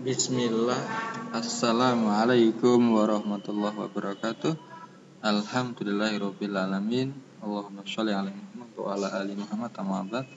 Bismillah. Assalamualaikum warahmatullahi wabarakatuh. Alhamdulillahirabbil alamin. Allahumma sholli ala Muhammad wa ala ali Muhammad. Amma ba'd.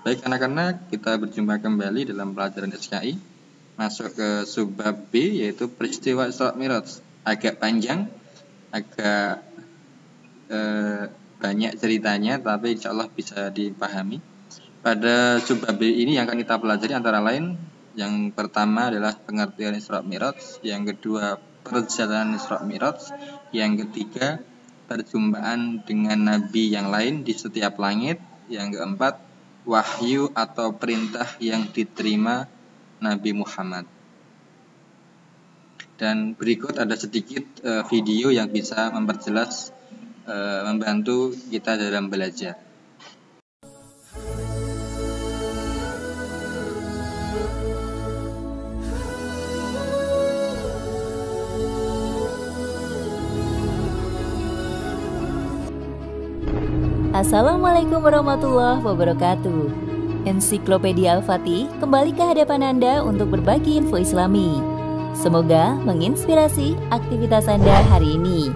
Baik anak-anak, kita berjumpa kembali dalam pelajaran SKI. Masuk ke subbab B, yaitu peristiwa Isra Mi'raj. Agak panjang, agak banyak ceritanya, tapi insyaallah bisa dipahami. Pada subbab B ini yang akan kita pelajari antara lain, yang pertama adalah pengertian Isra Mi'raj, yang kedua perjalanan Isra Mi'raj, yang ketiga perjumpaan dengan nabi yang lain di setiap langit, yang keempat wahyu atau perintah yang diterima Nabi Muhammad. Dan berikut ada sedikit video yang bisa memperjelas, membantu kita dalam belajar. Assalamualaikum warahmatullahi wabarakatuh. Ensiklopedia Al-Fatih kembali ke hadapan Anda untuk berbagi info Islami. Semoga menginspirasi aktivitas Anda hari ini.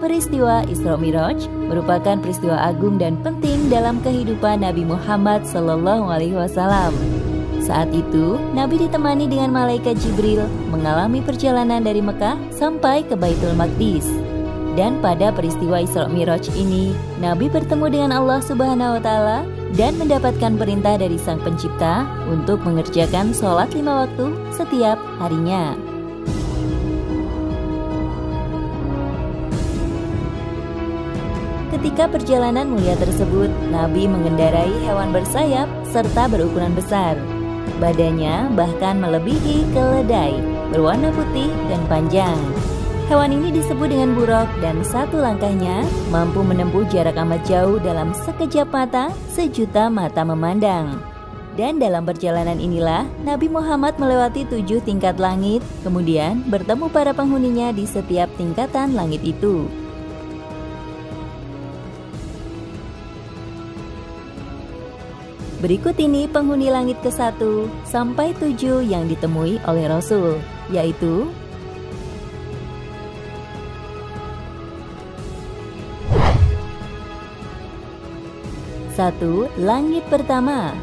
Peristiwa Isra Mi'raj merupakan peristiwa agung dan penting dalam kehidupan Nabi Muhammad SAW. Saat itu, Nabi ditemani dengan malaikat Jibril mengalami perjalanan dari Mekah sampai ke Baitul Maqdis. Dan pada peristiwa Isra Mi'raj ini, Nabi bertemu dengan Allah Subhanahu wa Ta'ala dan mendapatkan perintah dari Sang Pencipta untuk mengerjakan sholat 5 waktu setiap harinya. Ketika perjalanan mulia tersebut, Nabi mengendarai hewan bersayap serta berukuran besar. Badannya bahkan melebihi keledai, berwarna putih dan panjang. Hewan ini disebut dengan buraq dan satu langkahnya mampu menempuh jarak amat jauh dalam sekejap mata, sejuta mata memandang. Dan dalam perjalanan inilah Nabi Muhammad melewati 7 tingkat langit, kemudian bertemu para penghuninya di setiap tingkatan langit itu. Berikut ini penghuni langit ke-1 sampai 7 yang ditemui oleh Rasul, yaitu 1. Langit pertama.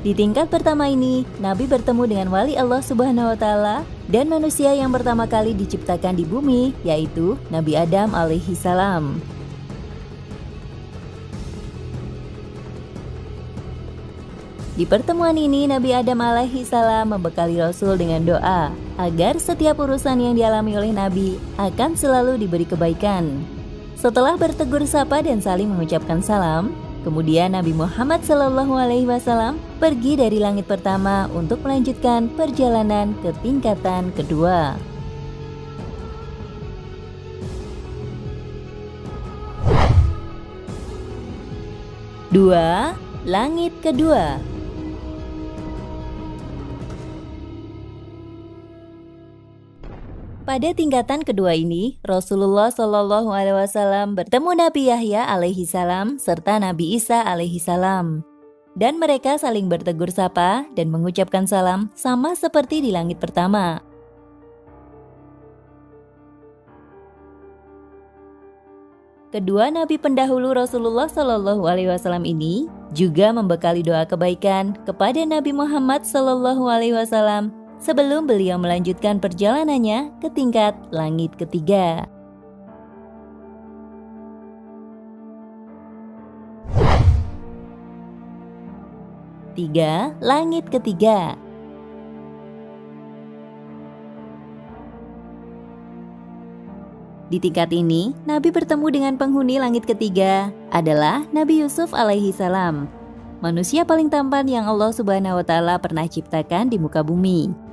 Di tingkat pertama ini, Nabi bertemu dengan wali Allah Subhanahu wa Ta'ala dan manusia yang pertama kali diciptakan di bumi, yaitu Nabi Adam alaihi salam. Di pertemuan ini, Nabi Adam alaihi salam membekali Rasul dengan doa agar setiap urusan yang dialami oleh Nabi akan selalu diberi kebaikan. Setelah bertegur sapa dan saling mengucapkan salam, kemudian Nabi Muhammad SAW pergi dari langit pertama untuk melanjutkan perjalanan ke tingkatan kedua. Dua, langit kedua. Pada tingkatan kedua ini, Rasulullah SAW bertemu Nabi Yahya alaihi salam serta Nabi Isa alaihi salam. Dan mereka saling bertegur sapa dan mengucapkan salam sama seperti di langit pertama. Kedua Nabi pendahulu Rasulullah SAW ini juga membekali doa kebaikan kepada Nabi Muhammad SAW sebelum beliau melanjutkan perjalanannya ke tingkat langit ketiga. Tiga, langit ketiga. Di tingkat ini, Nabi bertemu dengan penghuni langit ketiga adalah Nabi Yusuf alaihi salam, manusia paling tampan yang Allah Subhanahu wa Ta'ala pernah ciptakan di muka bumi.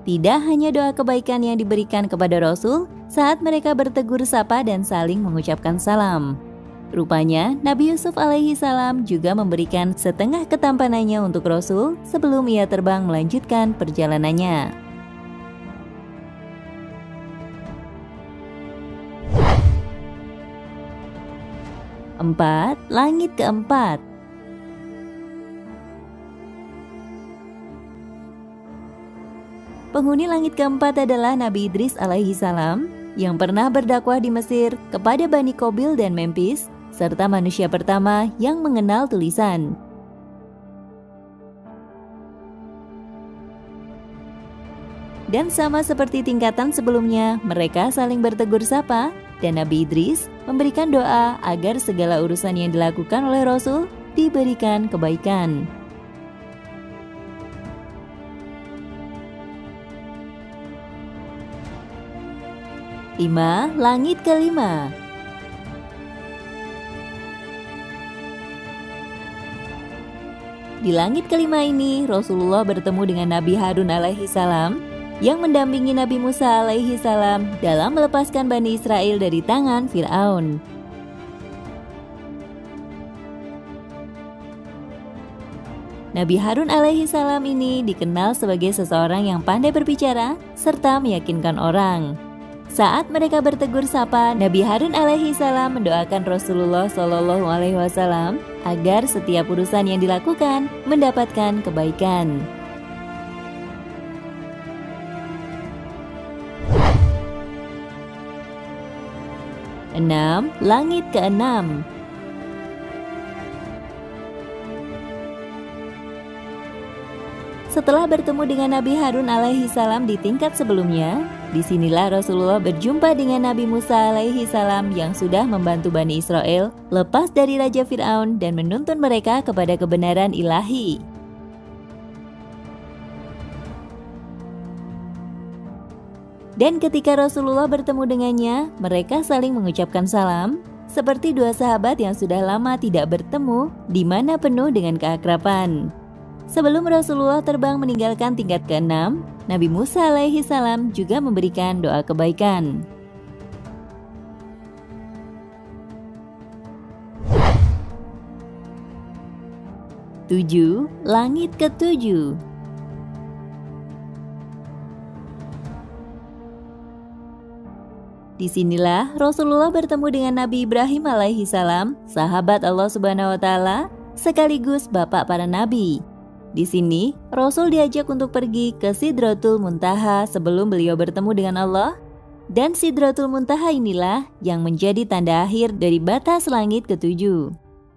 Tidak hanya doa kebaikan yang diberikan kepada Rasul saat mereka bertegur sapa dan saling mengucapkan salam. Rupanya, Nabi Yusuf alaihi salam juga memberikan setengah ketampanannya untuk Rasul sebelum ia terbang melanjutkan perjalanannya. 4. Langit keempat. Penghuni langit keempat adalah Nabi Idris alaihi salam yang pernah berdakwah di Mesir kepada Bani Qabil dan Memphis, serta manusia pertama yang mengenal tulisan. Dan sama seperti tingkatan sebelumnya, mereka saling bertegur sapa, dan Nabi Idris memberikan doa agar segala urusan yang dilakukan oleh Rasul diberikan kebaikan. 5. Langit kelima. Di langit kelima ini, Rasulullah bertemu dengan Nabi Harun alaihi salam yang mendampingi Nabi Musa alaihi salam dalam melepaskan Bani Israel dari tangan Fir'aun. Nabi Harun alaihi salam ini dikenal sebagai seseorang yang pandai berbicara serta meyakinkan orang. Saat mereka bertegur sapa, Nabi Harun alaihi salam mendoakan Rasulullah Shallallahu alaihi wasallam agar setiap urusan yang dilakukan mendapatkan kebaikan. 6. Langit keenam. Setelah bertemu dengan Nabi Harun alaihi salam di tingkat sebelumnya, disinilah Rasulullah berjumpa dengan Nabi Musa alaihi salam yang sudah membantu Bani Israel lepas dari Raja Fir'aun dan menuntun mereka kepada kebenaran ilahi. Dan ketika Rasulullah bertemu dengannya, mereka saling mengucapkan salam, seperti dua sahabat yang sudah lama tidak bertemu, di mana penuh dengan keakraban. Sebelum Rasulullah terbang meninggalkan tingkat ke-6, Nabi Musa alaihi salam juga memberikan doa kebaikan. 7. Langit ketujuh. Disinilah Rasulullah bertemu dengan Nabi Ibrahim alaihi salam, sahabat Allah Subhanahu wa taala, sekaligus bapak para nabi. Di sini, Rasul diajak untuk pergi ke Sidratul Muntaha sebelum beliau bertemu dengan Allah, dan Sidratul Muntaha inilah yang menjadi tanda akhir dari batas langit ketujuh.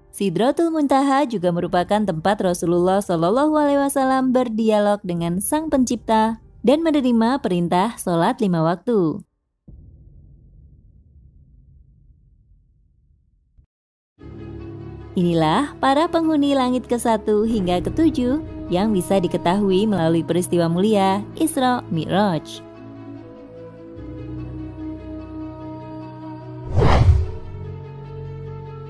Sidratul Muntaha juga merupakan tempat Rasulullah Shallallahu alaihi wasallam berdialog dengan Sang Pencipta dan menerima perintah sholat 5 waktu. Inilah para penghuni langit ke-1 hingga ke-7 yang bisa diketahui melalui peristiwa mulia Isra Mi'raj.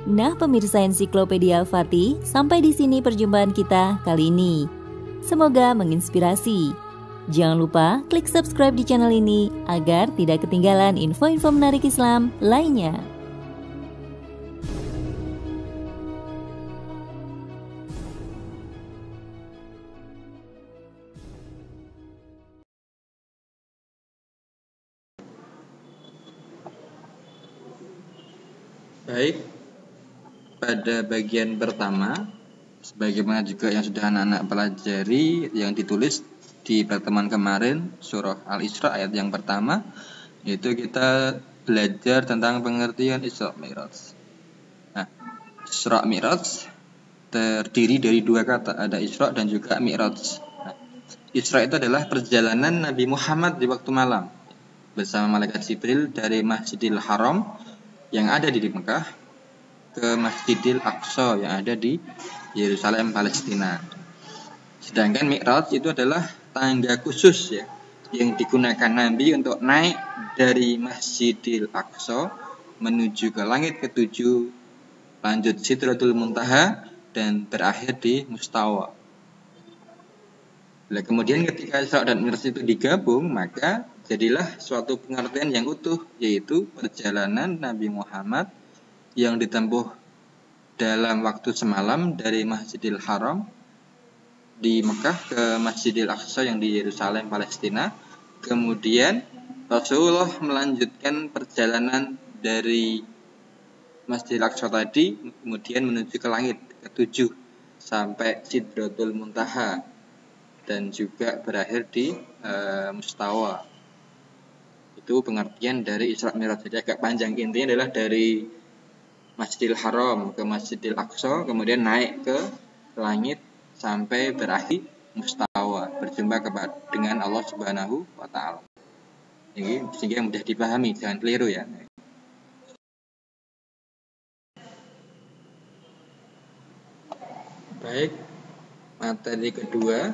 Nah pemirsa Ensiklopedia Al-Fatih, sampai di sini perjumpaan kita kali ini. Semoga menginspirasi. Jangan lupa klik subscribe di channel ini agar tidak ketinggalan info-info menarik Islam lainnya. Baik, pada bagian pertama, sebagaimana juga yang sudah anak-anak pelajari yang ditulis di pertemuan kemarin, surah Al-Isra ayat yang pertama, yaitu kita belajar tentang pengertian Isra Mi'raj. Nah, Isra Mi'raj terdiri dari dua kata, ada Isra dan juga Mi'raj. Nah, Isra itu adalah perjalanan Nabi Muhammad di waktu malam bersama malaikat Jibril dari Masjidil Haram yang ada di Mekah ke Masjidil Aqsa yang ada di Yerusalem, Palestina. Sedangkan Mi'raj itu adalah tangga khusus ya yang digunakan Nabi untuk naik dari Masjidil Aqsa menuju ke langit ketujuh, lanjut Sidratul Muntaha dan berakhir di Mustawa. Nah, kemudian ketika Isra dan Mi'raj itu digabung, maka jadilah suatu pengertian yang utuh, yaitu perjalanan Nabi Muhammad yang ditempuh dalam waktu semalam dari Masjidil Haram di Mekah ke Masjidil Aqsa yang di Yerusalem, Palestina. Kemudian Rasulullah melanjutkan perjalanan dari Masjidil Aqsa tadi, kemudian menuju ke langit ke-7 sampai Sidratul Muntaha dan juga berakhir di Mustawa. Itu pengertian dari Isra Mi'raj. Jadi agak panjang, intinya adalah dari Masjidil Haram ke Masjidil Aqsa, kemudian naik ke langit sampai berakhir Mustawa, berjumpa dengan Allah Subhanahu wa Ta'ala. Ini sehingga mudah dipahami, jangan keliru ya. Baik, materi kedua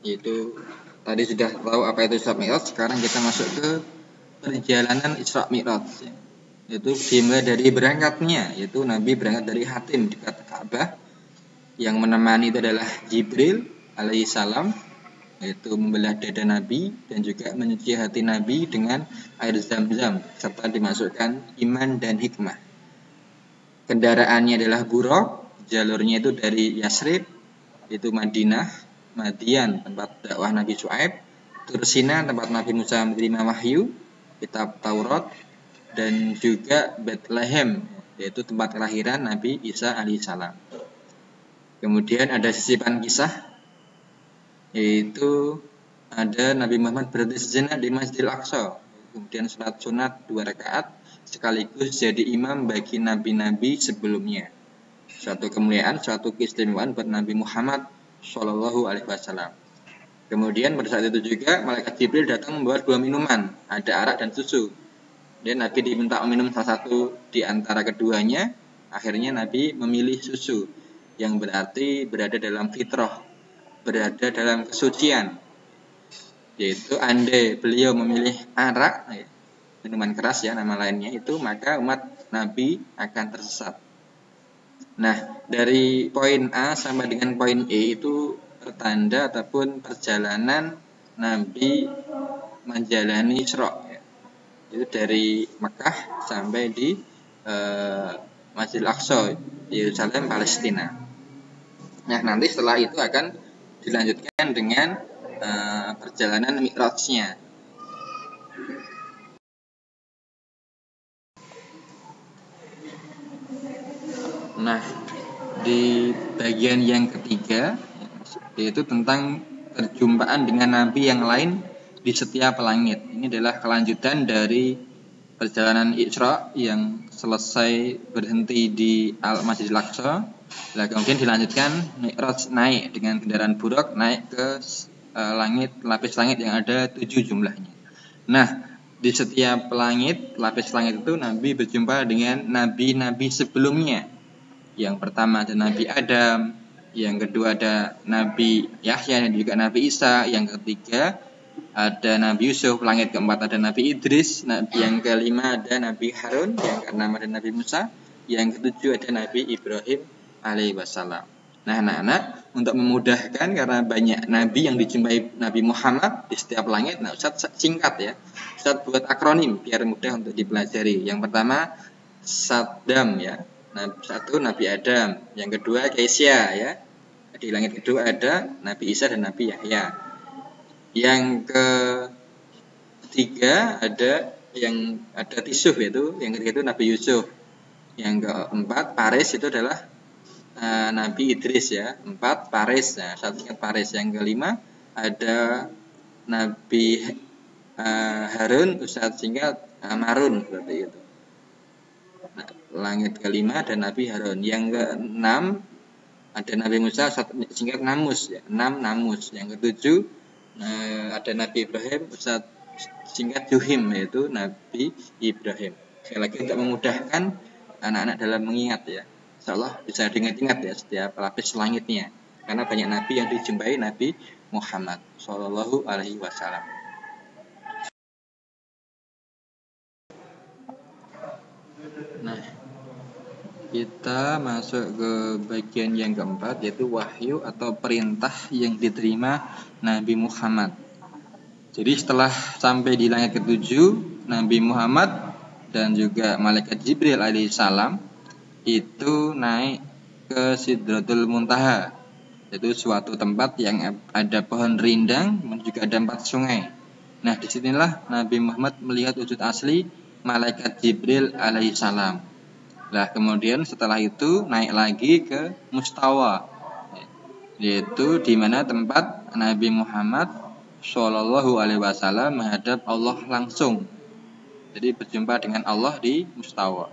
yaitu tadi sudah tahu apa itu Isra Mi'raj. Sekarang kita masuk ke perjalanan Isra Mi'raj, yaitu dimulai dari berangkatnya, yaitu Nabi berangkat dari Hatim dekat Ka'bah. Yang menemani itu adalah Jibril alaihissalam, yaitu membelah dada Nabi dan juga menyuci hati Nabi dengan air Zam-Zam serta dimasukkan iman dan hikmah. Kendaraannya adalah buraq, jalurnya itu dari Yasrib, itu Madinah, Madian tempat dakwah Nabi Syuaib, Tursina tempat Nabi Musa menerima wahyu, kitab Taurat, dan juga Bethlehem, yaitu tempat kelahiran Nabi Isa alaihissalam. Kemudian ada sisipan kisah, yaitu ada Nabi Muhammad berhenti sejenak di Masjidil Aqsa, kemudian sholat sunat 2 rakaat sekaligus jadi imam bagi nabi-nabi sebelumnya. Suatu kemuliaan, suatu keistimewaan buat Nabi Muhammad Shallallahu Alaihi Wasallam. Kemudian pada saat itu juga malaikat Jibril datang membawa 2 minuman, ada arak dan susu. Dan Nabi diminta meminum salah satu di antara keduanya. Akhirnya Nabi memilih susu, yang berarti berada dalam fitrah, berada dalam kesucian. Yaitu andai beliau memilih arak, minuman keras ya nama lainnya itu, maka umat Nabi akan tersesat. Nah, dari poin A sampai dengan poin E itu pertanda ataupun perjalanan Nabi menjalani Isra, ya. Itu dari Mekah sampai di Masjidil Aqsa, Yerusalem, Palestina. Nah, nanti setelah itu akan dilanjutkan dengan perjalanan Mi'rajnya. Nah, di bagian yang ketiga yaitu tentang perjumpaan dengan nabi yang lain di setiap langit. Ini adalah kelanjutan dari perjalanan Isra yang selesai berhenti di Masjidil Aqsa. Nah, kemudian dilanjutkan Mi'raj, naik dengan kendaraan buraq naik ke langit, lapis langit yang ada 7 jumlahnya. Nah, di setiap langit, lapis langit itu Nabi berjumpa dengan nabi-nabi sebelumnya. Yang pertama ada Nabi Adam, yang kedua ada Nabi Yahya dan juga Nabi Isa, yang ketiga ada Nabi Yusuf, langit keempat ada Nabi Idris, yang kelima ada Nabi Harun, yang keenam ada Nabi Musa, yang ketujuh ada Nabi Ibrahim alaihi wassalam. Nah, anak-anak, untuk memudahkan karena banyak nabi yang dijumpai Nabi Muhammad di setiap langit, nah Ustaz singkat ya. Ustaz buat akronim biar mudah untuk dipelajari. Yang pertama Saddam ya. Nah, satu Nabi Adam, yang kedua Kaisya ya. Di langit kedua ada Nabi Isa dan Nabi Yahya. Yang ketiga ada Tisuh, yaitu yang ketiga itu Nabi Yusuf. Yang keempat Paris itu adalah Nabi Idris ya. 4 Paris, nah, satu ingat Paris. Yang kelima ada Nabi Harun, Ustaz singkat Marun seperti itu. Nah, langit kelima ada Nabi Harun. Yang keenam ada Nabi Musa, singkat Namus ya. 6 Namus. Yang ketujuh ada Nabi Ibrahim, Ustaz singkat Juhim, yaitu Nabi Ibrahim. Sekali lagi untuk memudahkan anak-anak dalam mengingat ya. Insyaallah bisa diingat-ingat ya setiap lapis langitnya, karena banyak nabi yang dijumpai Nabi Muhammad Shallallahu Alaihi Wasallam. Nah, kita masuk ke bagian yang keempat, yaitu wahyu atau perintah yang diterima Nabi Muhammad. Jadi setelah sampai di langit ketujuh, Nabi Muhammad dan juga malaikat Jibril alaihissalam itu naik ke Sidratul Muntaha, yaitu suatu tempat yang ada pohon rindang dan juga ada 4 sungai. Nah, disinilah Nabi Muhammad melihat wujud asli malaikat Jibril alaihissalam. Nah, kemudian setelah itu naik lagi ke Mustawa, yaitu di mana tempat Nabi Muhammad Shallallahu Alaihi Wasallam menghadap Allah langsung. Jadi berjumpa dengan Allah di Mustawa.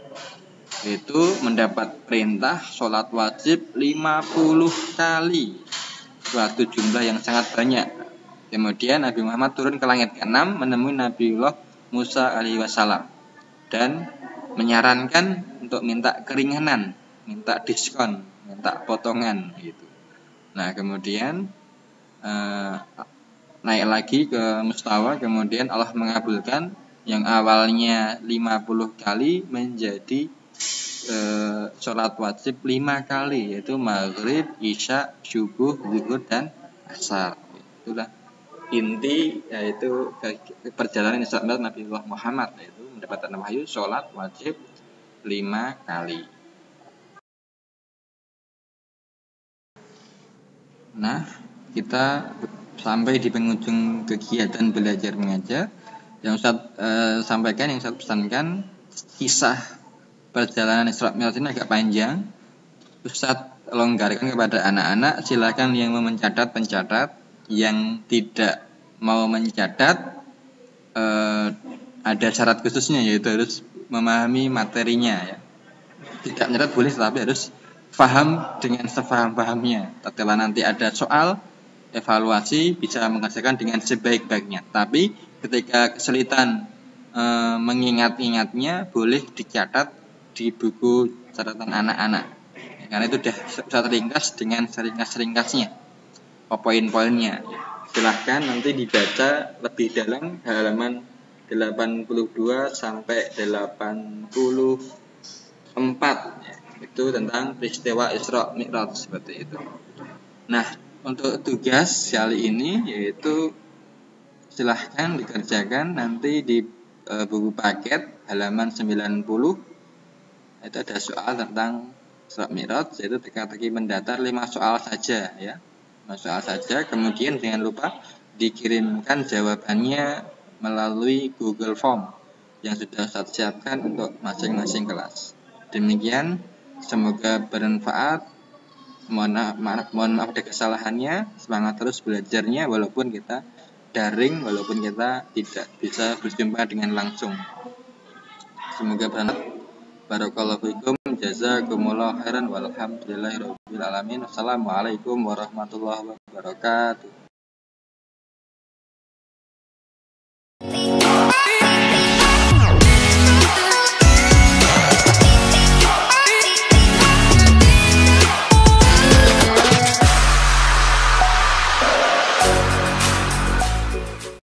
Itu mendapat perintah sholat wajib 50 kali, suatu jumlah yang sangat banyak. Kemudian Nabi Muhammad turun ke langit ke-6 menemui Nabiullah Musa alaihi wassalam dan menyarankan untuk minta keringanan, minta diskon, minta potongan gitu. Nah, kemudian naik lagi ke Mustawa, kemudian Allah mengabulkan yang awalnya 50 kali menjadi sholat wajib 5 kali, yaitu maghrib, isya, subuh, zuhur, dan asar. Itulah inti, yaitu perjalanan Isra Mi'raj Nabi Muhammad, yaitu mendapatkan wahyu sholat wajib 5 kali. Nah, kita sampai di penghujung kegiatan belajar mengajar. Yang Ustaz sampaikan, yang Ustaz pesankan, kisah perjalanan Isra Mi'raj ini agak panjang. Ustaz longgarkan kepada anak-anak, silakan yang mau mencatat pencatat, yang tidak mau mencatat ada syarat khususnya, yaitu harus memahami materinya ya. Tidak mencatat boleh, tetapi harus paham dengan sepaham-pahamnya. Tatkala nanti ada soal evaluasi bisa mengerjakan dengan sebaik-baiknya. Tapi ketika kesulitan mengingat-ingatnya, boleh dicatat di buku catatan anak-anak, karena itu sudah teringkas dengan seringkas-ringkasnya, poin-poinnya. Silahkan nanti dibaca lebih dalam halaman 82 sampai 84 ya. Itu tentang peristiwa Isra Mi'raj seperti itu. Nah, untuk tugas kali ini yaitu silahkan dikerjakan nanti di buku paket halaman 90. Itu ada soal tentang Isra Mi'raj, yaitu teka-teki mendatar 5 soal saja ya. 5 soal saja, kemudian jangan lupa dikirimkan jawabannya melalui Google Form yang sudah saya siapkan untuk masing-masing kelas. Demikian, semoga bermanfaat. Mohon maaf ada kesalahannya. Semangat terus belajarnya walaupun kita daring, walaupun kita tidak bisa berjumpa dengan langsung. Semoga bermanfaat. Barakallahu fikum, jazakumullahu khairan, walhamdulillahirabbil alamin. Wassalamualaikum warahmatullahi wabarakatuh.